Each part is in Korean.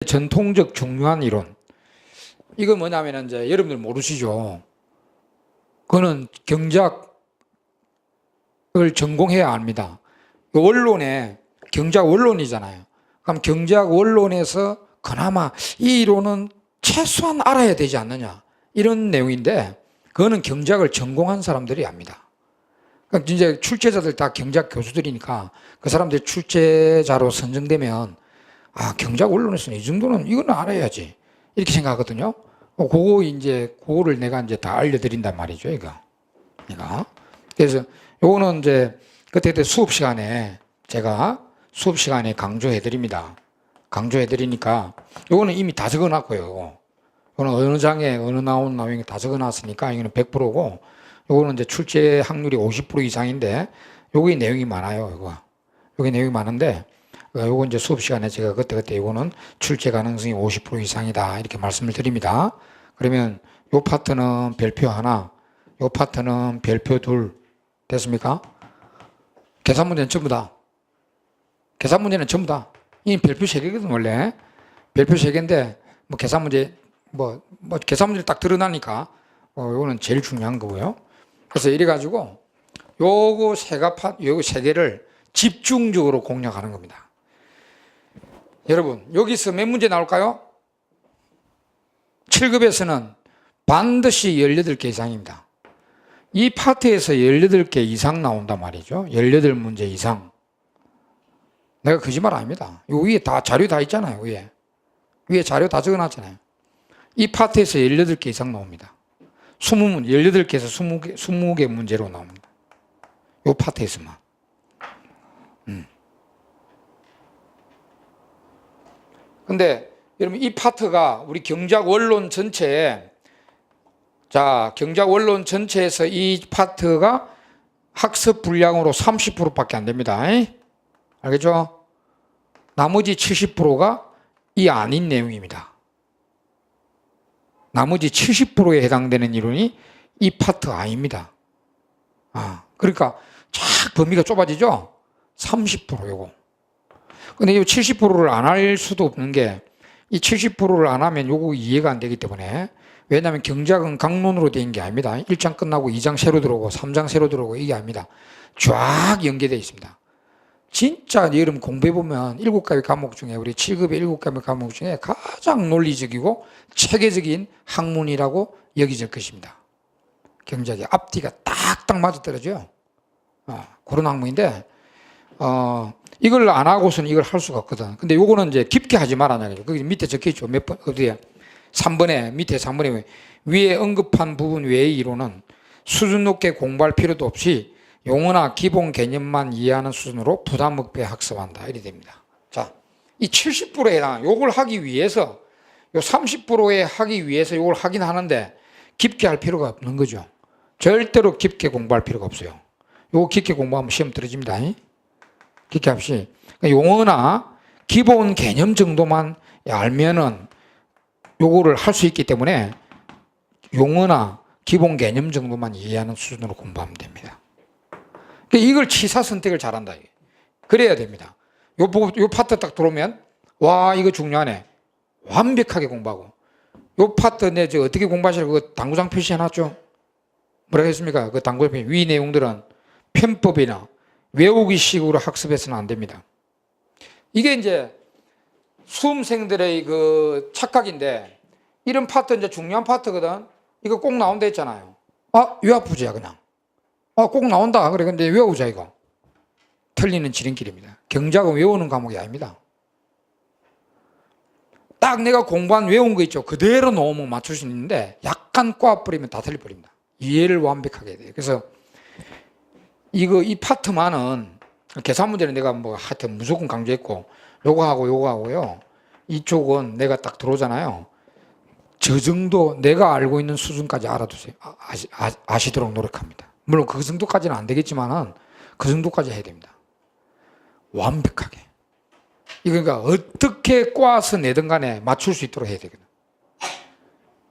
전통적 중요한 이론. 이거 뭐냐면 이제 여러분들 모르시죠? 그거는 경작을 전공해야 합니다. 원론에 경작 원론이잖아요. 그럼 경작 원론에서 그나마 이 이론은 최소한 알아야 되지 않느냐 이런 내용인데 그거는 경작을 전공한 사람들이 합니다. 그러니까 이제 출제자들 다 경작 교수들이니까 그 사람들 출제자로 선정되면 경작 원론에서는 이 정도는 이거는 알아야지 이렇게 생각하거든요. 그거를 내가 이제 다 알려드린단 말이죠, 이거. 그래서 요거는 이제 그때 수업 시간에 제가 수업 시간에 강조해 드립니다. 강조해 드리니까 요거는 이미 다 적어 놨고요. 요거는 어느 장에 어느 나오는 다 적어 놨으니까 이거는 100%고 요거는 이제 출제 확률이 50% 이상인데 요게 내용이 많아요, 이거. 요게 내용이 많은데 요거 이제 수업 시간에 제가 그때 요거는 출제 가능성이 50% 이상이다 이렇게 말씀을 드립니다. 그러면 요 파트는 별표 하나, 요 파트는 별표 둘 됐습니까? 계산 문제는 전부 다. 계산 문제는 전부 다. 이 별표 3개거든 원래. 별표 3개인데 뭐 계산 문제 뭐 계산 문제를 딱 드러나니까 요거는 제일 중요한 거고요. 그래서 이래 가지고 요거 요거 3개를 집중적으로 공략하는 겁니다. 여러분 여기서 몇 문제 나올까요? 7급에서는 반드시 18개 이상입니다. 이 파트에서 18개 이상 나온단 말이죠. 18문제 이상. 내가 거짓말 아닙니다. 요 위에 다 자료 다 있잖아요. 위에 자료 다 적어놨잖아요. 이 파트에서 18개 이상 나옵니다. 18개에서 20개 문제로 나옵니다. 요 파트에서만. 근데 여러분 이 파트가 우리 경작 원론 전체에 경작 원론 전체에서 이 파트가 학습 분량으로 30%밖에 안 됩니다. 알겠죠? 나머지 70%가 이 아닌 내용입니다. 나머지 70%에 해당되는 이론이 이 파트 아닙니다. 그러니까 쫙 범위가 좁아지죠? 30% 요거. 근데 이 70%를 안 할 수도 없는 게 이 70%를 안 하면 요거 이해가 안 되기 때문에 왜냐하면 경작은 강론으로 된 게 아닙니다. 1장 끝나고 2장 새로 들어오고 3장 새로 들어오고 이게 아닙니다. 쫙 연계되어 있습니다. 진짜 여러분 공부해보면 7가지 과목 중에 우리 7급의 7가지 과목 중에 가장 논리적이고 체계적인 학문이라고 여겨질 것입니다. 경작이 앞뒤가 딱딱 맞아떨어져요. 그런 학문인데 이걸 안 하고서는 이걸 할 수가 없거든. 근데 요거는 이제 깊게 하지 말아야 죠 거기 밑에 적혀 있죠. 몇 번, 어디에? 3번에, 밑에 3번에 위에 언급한 부분 외의 이론은 수준 높게 공부할 필요도 없이 용어나 기본 개념만 이해하는 수준으로 부담 없게 학습한다. 이래 됩니다. 자, 이 70%에 해당, 요걸 하기 위해서, 요 30%에 하기 위해서 요걸 하긴 하는데 깊게 할 필요가 없는 거죠. 절대로 깊게 공부할 필요가 없어요. 요거 깊게 공부하면 시험 떨어집니다. 깊게 합시. 용어나 기본 개념 정도만 알면은 요거를 할 수 있기 때문에 용어나 기본 개념 정도만 이해하는 수준으로 공부하면 됩니다. 이걸 치사 선택을 잘한다. 그래야 됩니다. 요 파트 딱 들어오면 와 이거 중요하네. 완벽하게 공부하고 요 파트 저 어떻게 공부하시라고 그거 당구장 표시해놨죠? 뭐라고 했습니까? 그 당구장 표시 위 내용들은 편법이나 외우기식으로 학습해서는 안 됩니다. 이게 이제 수험생들의 그 착각인데 이런 파트 이제 중요한 파트거든. 이거 꼭 나온다 했잖아요. 외워보자 그냥. 꼭 나온다. 그래 근데 외우자 이거. 틀리는 지름길입니다. 경작은 외우는 과목이 아닙니다. 딱 내가 공부한 외운 거 있죠. 그대로 놓으면 맞출 수 있는데 약간 꼬아버리면 다 틀려버립니다. 이해를 완벽하게 해야 돼요. 그래서 이 파트만은 계산 문제는 내가 하여튼 무조건 강조했고 요거 하고요. 이쪽은 내가 딱 들어오잖아요. 저 정도 내가 알고 있는 수준까지 알아두세요. 아시도록 노력합니다. 물론 그 정도까지는 안 되겠지만은 그 정도까지 해야 됩니다. 완벽하게. 그러니까 어떻게 꼬아서 내든 간에 맞출 수 있도록 해야 되거든.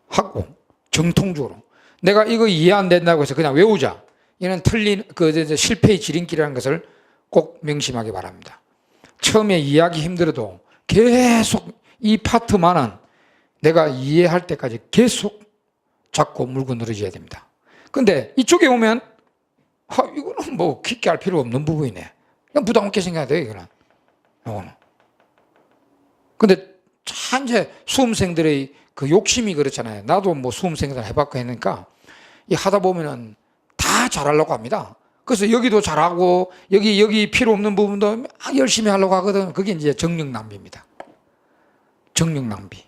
하고 정통적으로 내가 이거 이해 안 된다고 해서 그냥 외우자. 이는 틀린 실패의 지름길이라는 것을 꼭 명심하기 바랍니다. 처음에 이해하기 힘들어도 계속 이 파트만은 내가 이해할 때까지 계속 잡고 물고 늘어져야 됩니다. 근데 이쪽에 오면 이거는 뭐 깊게 할 필요 없는 부분이네. 그냥 부담 없게 생각해야 돼, 이거는. 이거는. 근데 참 이제 수험생들의 그 욕심이 그렇잖아요. 나도 뭐 수험생들 해봤고 했으니까 이 하다 보면은 다 잘하려고 합니다. 그래서 여기도 잘하고 여기 필요 없는 부분도 열심히 하려고 하거든. 그게 이제 정력 낭비입니다. 정력 낭비.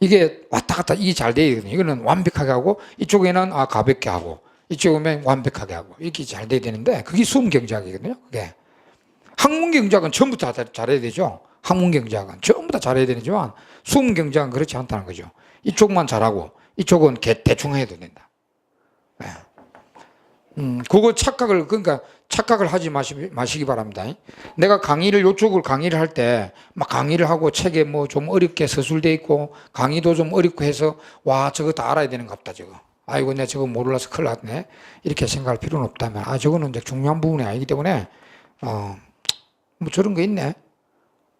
이게 왔다 갔다 이게 잘 돼야 되거든요. 이거는 완벽하게 하고 이쪽에는 가볍게 하고 이쪽에 오면 완벽하게 하고 이렇게 잘 돼야 되는데 그게 수험 경제학이거든요. 그게 학문 경제학은 전부 다 잘해야 되죠. 학문 경제학은 전부 다 잘해야 되지만 수험 경제학은 그렇지 않다는 거죠. 이쪽만 잘하고 이쪽은 대충 해도 된다. 네. 그거 그러니까 착각을 하지 마시기 바랍니다. 내가 이쪽을 강의를 할 때 막 강의를 하고 책에 뭐 좀 어렵게 서술돼 있고 강의도 좀 어렵고 해서 와, 저거 다 알아야 되는가 보다, 저거. 아이고, 내가 저거 몰라서 큰일 났네. 이렇게 생각할 필요는 없다면, 저거는 이제 중요한 부분이 아니기 때문에, 뭐 저런 거 있네.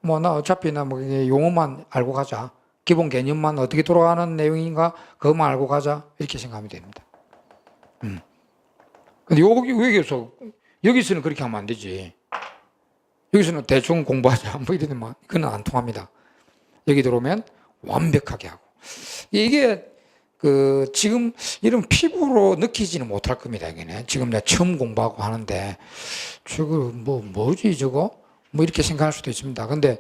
뭐 나 어차피 뭐 용어만 알고 가자. 기본 개념만 어떻게 돌아가는 내용인가 그것만 알고 가자. 이렇게 생각하면 됩니다. 근데 여기서는 그렇게 하면 안 되지. 여기서는 대충 공부하자. 뭐 이러면 그건 안 통합니다. 여기 들어오면 완벽하게 하고. 이게 지금 이런 피부로 느끼지는 못할 겁니다. 이게는 지금 내가 처음 공부하고 하는데 저거 뭐지 저거? 뭐 이렇게 생각할 수도 있습니다. 근데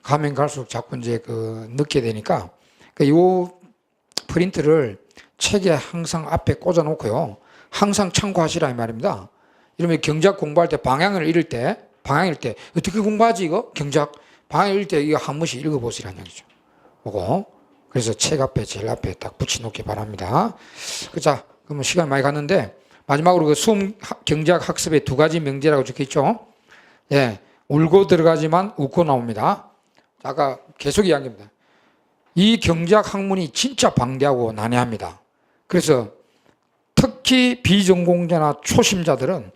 가면 갈수록 자꾸 이제 느끼게 되니까 요 프린트를 책에 항상 앞에 꽂아 놓고요. 항상 참고하시라 이 말입니다. 이러면 경제학 공부할 때 방향을 잃을 때 어떻게 공부하지 이거? 경제학 방향을 잃을 때 이거 한 번씩 읽어보시라는 얘기죠. 그거 그래서 책 앞에 제일 앞에 딱 붙여놓기 바랍니다. 자, 그러면 시간 많이 갔는데 마지막으로 수험 경제학 학습의 2가지 명제라고 적혀있죠. 예, 울고 들어가지만 웃고 나옵니다. 아까 계속 이야기합니다. 이 경제학 학문이 진짜 방대하고 난해합니다. 그래서 특히 비전공자나 초심자들은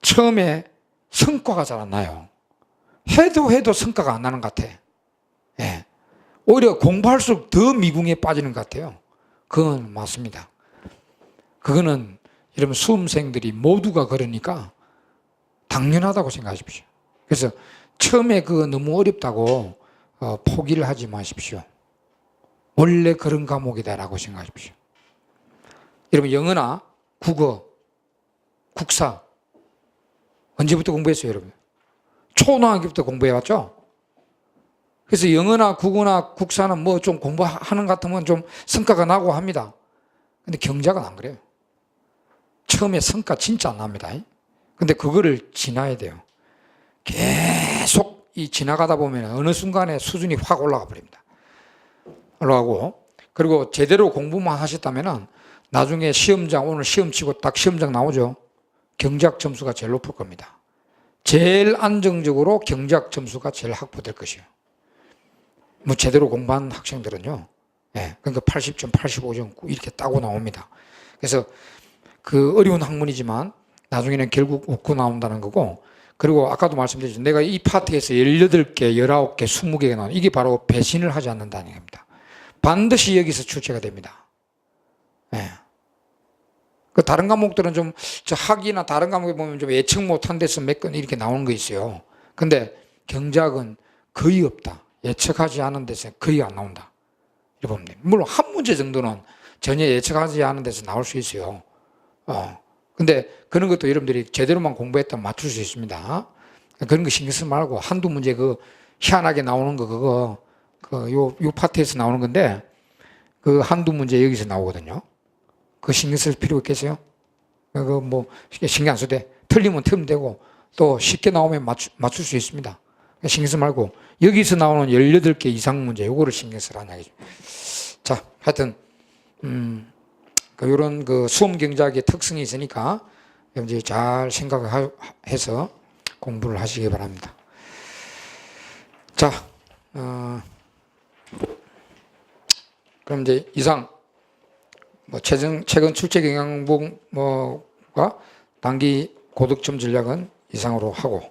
처음에 성과가 잘 안 나요. 해도 성과가 안 나는 것 같아. 예. 오히려 공부할수록 더 미궁에 빠지는 것 같아요. 그건 맞습니다. 그거는 여러분 수험생들이 모두가 그러니까 당연하다고 생각하십시오. 그래서 처음에 너무 어렵다고 포기를 하지 마십시오. 원래 그런 과목이다라고 생각하십시오. 여러분 영어나 국어, 국사 언제부터 공부했어요, 여러분? 초등학교부터 공부해왔죠? 그래서 영어나 국어나 국사는 뭐 좀 공부하는 것 같으면 좀 성과가 나고 합니다. 근데 경제학은 안 그래요. 처음에 성과 진짜 안 납니다. 근데 그거를 지나야 돼요. 계속 지나가다 보면 어느 순간에 수준이 확 올라가 버립니다. 올라가고, 그리고 제대로 공부만 하셨다면 나중에 오늘 시험 치고 딱 시험장 나오죠. 경제학 점수가 제일 높을 겁니다. 제일 안정적으로 경제학 점수가 제일 확보될 것이에요. 뭐 제대로 공부한 학생들은요. 예, 그러니까 80점, 85점 이렇게 따고 나옵니다. 그래서 어려운 학문이지만 나중에는 결국 웃고 나온다는 거고, 그리고 아까도 말씀드렸죠. 내가 이 파트에서 18개, 19개, 20개가 나오는 이게 바로 배신을 하지 않는다는 겁니다. 반드시 여기서 출제가 됩니다. 예. 다른 과목들은 학이나 다른 과목에 보면 좀 예측 못한 데서 몇 건 이렇게 나오는 거 있어요. 근데 경제학은 거의 없다. 예측하지 않은 데서 거의 안 나온다. 이렇게 보면 됩니다. 물론 한 문제 정도는 전혀 예측하지 않은 데서 나올 수 있어요. 근데 그런 것도 여러분들이 제대로만 공부했다면 맞출 수 있습니다. 그런 거 신경 쓰지 말고 한두 문제 희한하게 나오는 거 요 파트에서 나오는 건데 한두 문제 여기서 나오거든요. 신경 쓸 필요 있겠어요? 뭐 신경 안 써도 돼. 틀리면 틀면 되고 또 쉽게 나오면 맞출 수 있습니다. 신경 쓰지 말고 여기서 나오는 18개 이상 문제 요거를 신경 쓰라는 얘기죠. 자, 하여튼 이런 수험 경제학의 특성이 있으니까 여러분들이 잘 생각해서 공부를 하시기 바랍니다. 자, 그럼 이제 이상 최근 출제 경향봉과 단기 고득점 전략은 이상으로 하고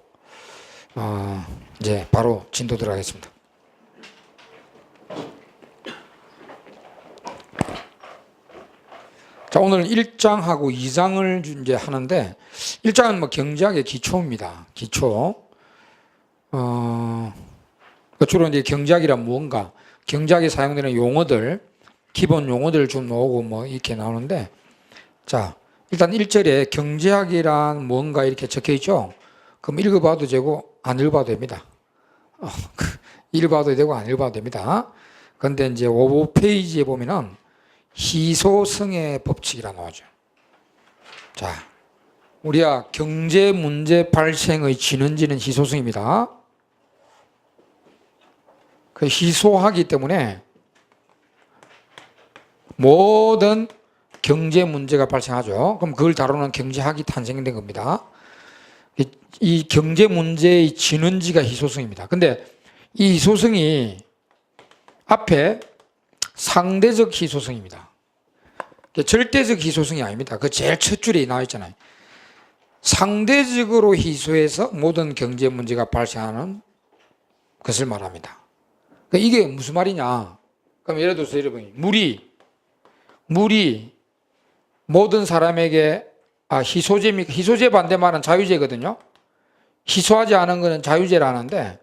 이제 바로 진도 들어가겠습니다. 자, 오늘 1장하고 2장을 이제 하는데 1장은 뭐 경제학의 기초입니다. 기초. 주로 이제 경제학이란 무언가, 경제학에 사용되는 용어들, 기본 용어들 좀 나오고 뭐 이렇게 나오는데, 자, 일단 1절에 경제학이란 무언가 이렇게 적혀 있죠? 그럼 읽어봐도 되고, 안 읽어봐도 됩니다. 읽어봐도 되고, 안 읽어봐도 됩니다. 근데 이제 5페이지에 보면은 희소성의 법칙이라 나오죠. 자, 우리가 경제 문제 발생의 진원지는 희소성입니다. 그 희소하기 때문에 모든 경제 문제가 발생하죠. 그럼 그걸 다루는 경제학이 탄생된 겁니다. 이 경제 문제의 진원지가 희소성입니다. 근데 이 희소성이 앞에 상대적 희소성입니다. 절대적 희소성이 아닙니다. 그 제일 첫 줄에 나와 있잖아요. 상대적으로 희소해서 모든 경제 문제가 발생하는 것을 말합니다. 이게 무슨 말이냐? 그럼 예를 들어서 여러분, 물이 모든 사람에게 희소제입니까? 희소제 반대말은 자유제거든요. 희소하지 않은 것은 자유제라는데